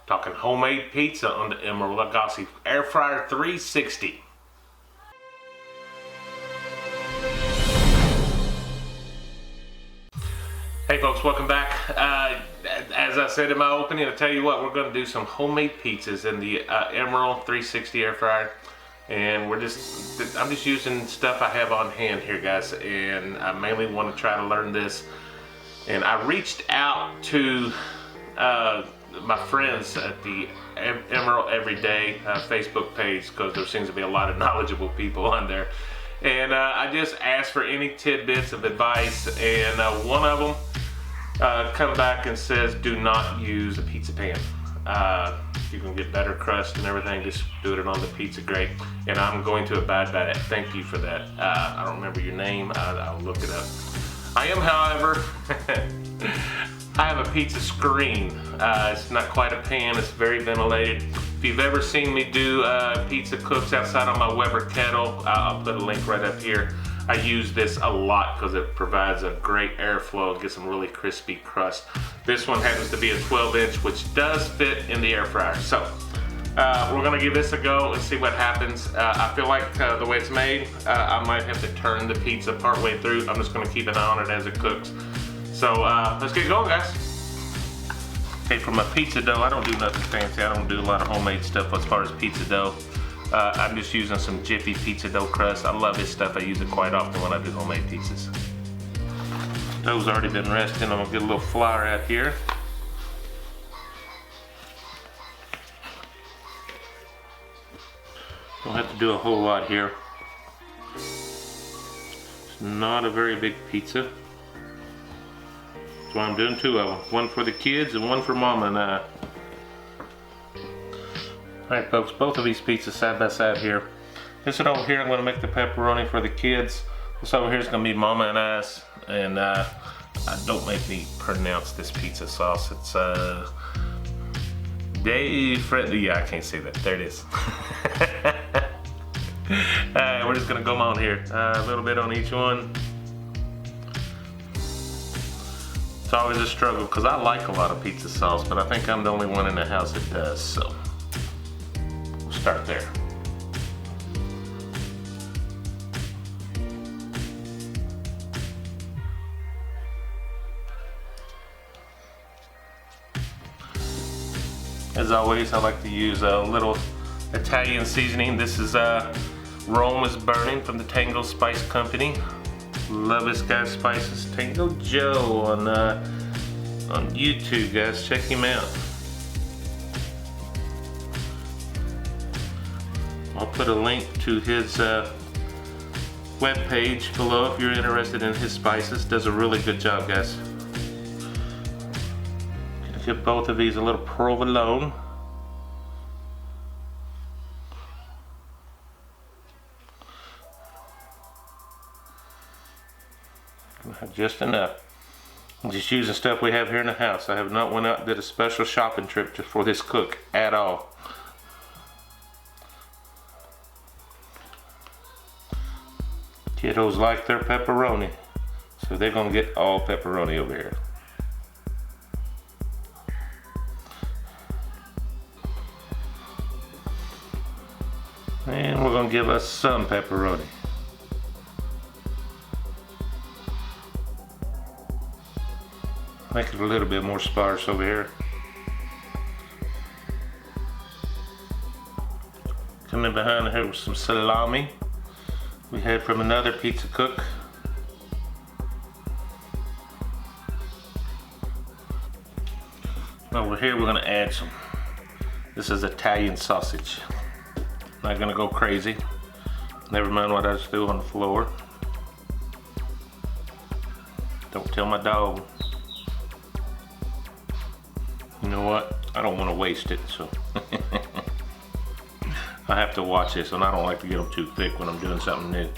Talking homemade pizza on the Emeril Lagasse Air Fryer 360. Hey folks, welcome back. As I said in my opening, I'll tell you what, we're going to do some homemade pizzas in the Emeril 360 Air Fryer. And I'm just using stuff I have on hand here, guys, and I mainly want to try to learn this. And I reached out to my friends at the Emeril Everyday Facebook page, because there seems to be a lot of knowledgeable people on there. And I just asked for any tidbits of advice, and one of them come back and says, do not use a pizza pan. You can get better crust and everything, just do it on the pizza grate. And I'm going to abide by that. Thank you for that. I don't remember your name, I'll look it up. I am, however, I have a pizza screen. It's not quite a pan, it's very ventilated. If you've ever seen me do pizza cooks outside on my Weber kettle, I'll put a link right up here. I use this a lot because it provides a great airflow, gets some really crispy crust. This one happens to be a 12-inch, which does fit in the air fryer. So we're gonna give this a go and see what happens. I feel like the way it's made, I might have to turn the pizza partway through. I'm just gonna keep an eye on it as it cooks. So let's get going, guys. Okay, for my pizza dough, I don't do nothing fancy. I don't do a lot of homemade stuff as far as pizza dough. I'm just using some Jiffy pizza dough crust. I love this stuff. I use it quite often when I do homemade pizzas. Dough's already been resting. I'm gonna get a little flour out here. Don't have to do a whole lot here. It's not a very big pizza. That's why I'm doing two of them. One for the kids and one for Mama and I. Alright folks, both of these pizzas side by side here. This one over here, I'm going to make the pepperoni for the kids. This over here is going to be Mama and I's. And don't make me pronounce this pizza sauce. It's yeah, I can't say that. There it is. Alright, we're just going to go on here. A little bit on each one. It's always a struggle because I like a lot of pizza sauce, but I think I'm the only one in the house that does, so we'll start there. As always, I like to use a little Italian seasoning. This is Rome is Burning from the Tango Spice Company. Love this guy's spices. Tango Joe on YouTube, guys. Check him out. I'll put a link to his webpage below if you're interested in his spices. Does a really good job, guys. Gonna give both of these a little provolone. Just enough. I'm just using stuff we have here in the house. I have not went out and did a special shopping trip just for this cook at all. Kiddos like their pepperoni, so they're gonna get all pepperoni over here. And we're gonna give us some pepperoni. Make it a little bit more sparse over here. Come in behind here with some salami we had from another pizza cook. Over here we're gonna add some. This is Italian sausage. Not gonna go crazy. Never mind what I just threw on the floor. Don't tell my dog. You know what? I don't want to waste it, so I have to watch this, and I don't like to get them too thick when I'm doing something new.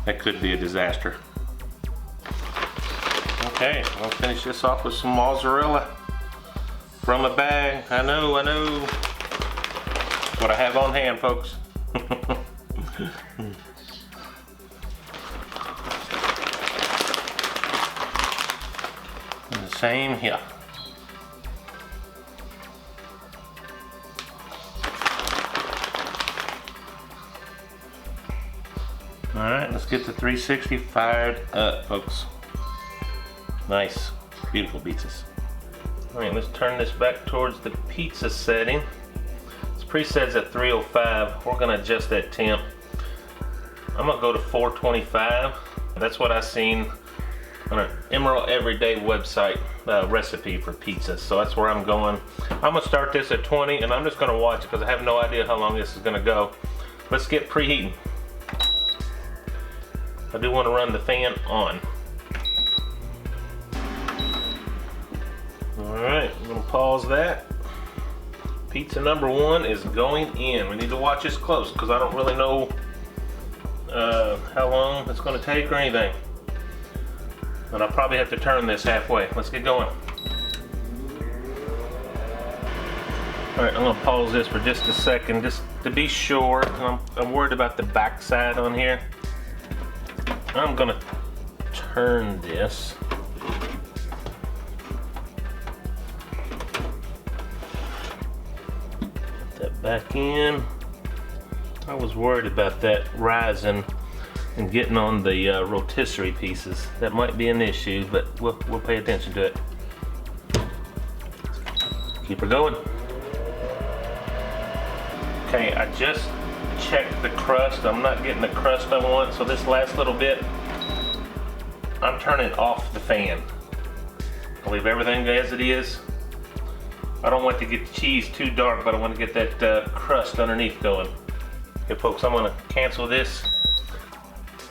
That could be a disaster. Okay, I'll finish this off with some mozzarella from a bag. I know. What I have on hand, folks. Same here. Alright, let's get the 360 fired up, folks. Nice, beautiful pizzas. Alright, let's turn this back towards the pizza setting. This preset's at 305. We're gonna adjust that temp. I'm gonna go to 425. That's what I seen on an Emeril Everyday website recipe for pizza. So that's where I'm going. I'm gonna start this at 20 and I'm just gonna watch it because I have no idea how long this is gonna go. Let's get preheating. I do want to run the fan on. Alright, I'm gonna pause that. Pizza number 1 is going in. We need to watch this close because I don't really know how long it's gonna take or anything. But I'll probably have to turn this halfway. Let's get going. Alright, I'm gonna pause this for just a second just to be sure. I'm worried about the back side on here. I'm gonna turn this. Put that back in. I was worried about that rising and getting on the rotisserie pieces. That might be an issue, but we'll pay attention to it. Keep her going. Okay, I just checked the crust. I'm not getting the crust I want, so this last little bit, I'm turning off the fan. I'll leave everything as it is. I don't want to get the cheese too dark, but I want to get that crust underneath going. Okay, folks, I'm gonna cancel this.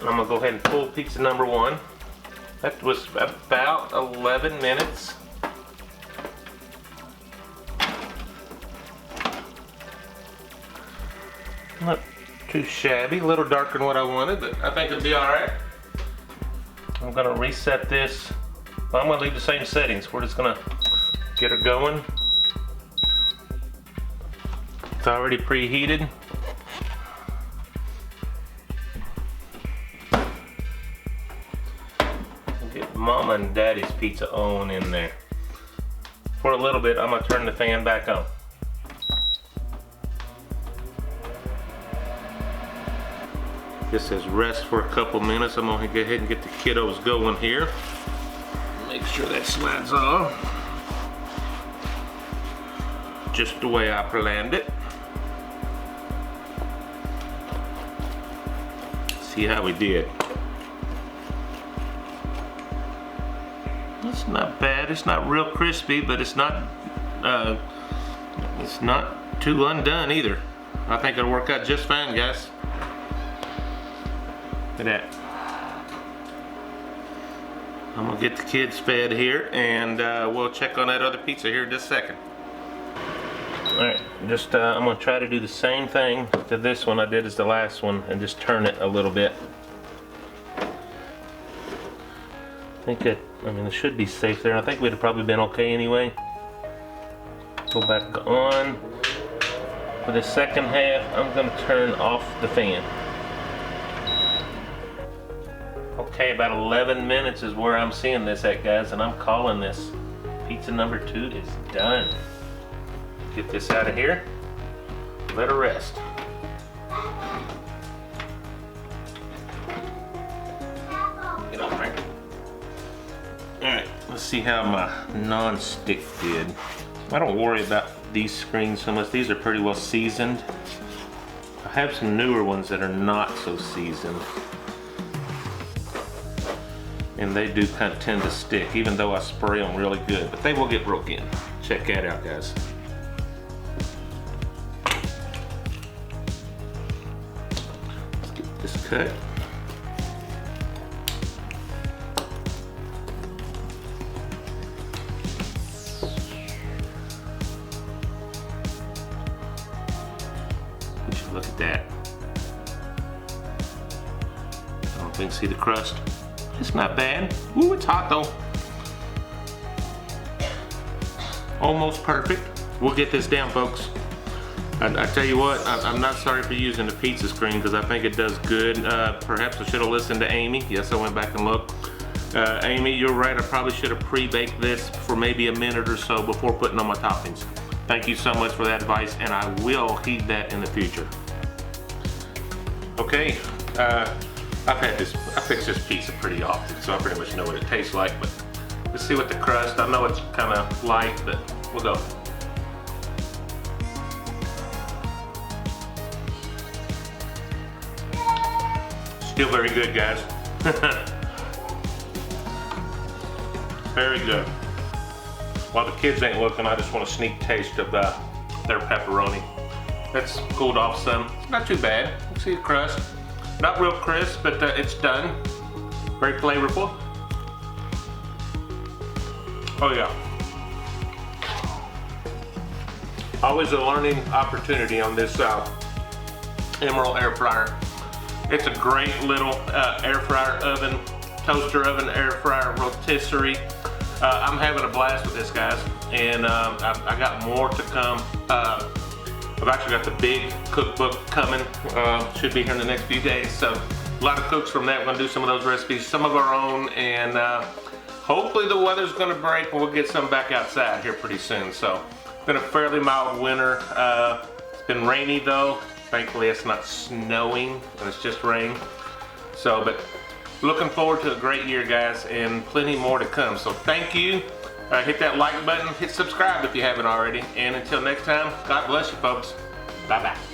I'm gonna go ahead and pull pizza number 1. That was about 11 minutes. Not too shabby, a little darker than what I wanted, but I think it'll be all right. I'm gonna reset this. Well, I'm gonna leave the same settings. We're just gonna get her going. It's already preheated. Get Mama and Daddy's pizza on in there. For a little bit, I'm gonna turn the fan back on. This says rest for a couple minutes. I'm gonna go ahead and get the kiddos going here. Make sure that slides off. Just the way I planned it. See how we did. It's not bad. It's not real crispy, but it's not too undone either. I think it'll work out just fine, guys. Look at that. I'm gonna get the kids fed here and we'll check on that other pizza here in just a second. Alright, just I'm gonna try to do the same thing to this one I did as the last one and just turn it a little bit. I mean, it should be safe there. I think we'd have probably been okay anyway. Go back on. For the second half, I'm gonna turn off the fan. Okay, about 11 minutes is where I'm seeing this at, guys, and I'm calling this. Pizza number 2 is done. Get this out of here. Let her rest. Get on there. Alright, let's see how my non-stick did. I don't worry about these screens so much. These are pretty well seasoned. I have some newer ones that are not so seasoned. And they do kind of tend to stick, even though I spray them really good. But they will get broke in. Check that out, guys. Let's get this cut. Would you look at that? I don't think, see the crust? It's not bad. Ooh, it's hot though. Almost perfect. We'll get this down, folks. I tell you what, I'm not sorry for using the pizza screen because I think it does good. Perhaps I should have listened to Amy. Yes, I went back and looked. Amy, you're right. I probably should have pre-baked this for maybe a minute or so before putting on my toppings. Thank you so much for that advice, and I will heed that in the future. Okay. I fix this pizza pretty often, so I pretty much know what it tastes like, but let's see what the crust, I know it's kind of light, but we'll go. Still very good, guys. Very good. While the kids ain't looking, I just want a sneak taste of their pepperoni. That's cooled off some. It's not too bad. You see the crust. Not real crisp, but it's done. Very flavorful. Oh yeah. Always a learning opportunity on this Emeril air fryer. It's a great little air fryer oven, toaster oven, air fryer, rotisserie. I'm having a blast with this, guys, and I got more to come. I've actually got the big cookbook coming. Should be here in the next few days. So a lot of cooks from that. We're gonna do some of those recipes, some of our own, and hopefully the weather's gonna break and we'll get some back outside here pretty soon. So it's been a fairly mild winter. It's been rainy though. Thankfully it's not snowing and it's just rain. So, but looking forward to a great year, guys, and plenty more to come. So thank you. Hit that like button, hit subscribe if you haven't already. And until next time, God bless you, folks. Bye-bye.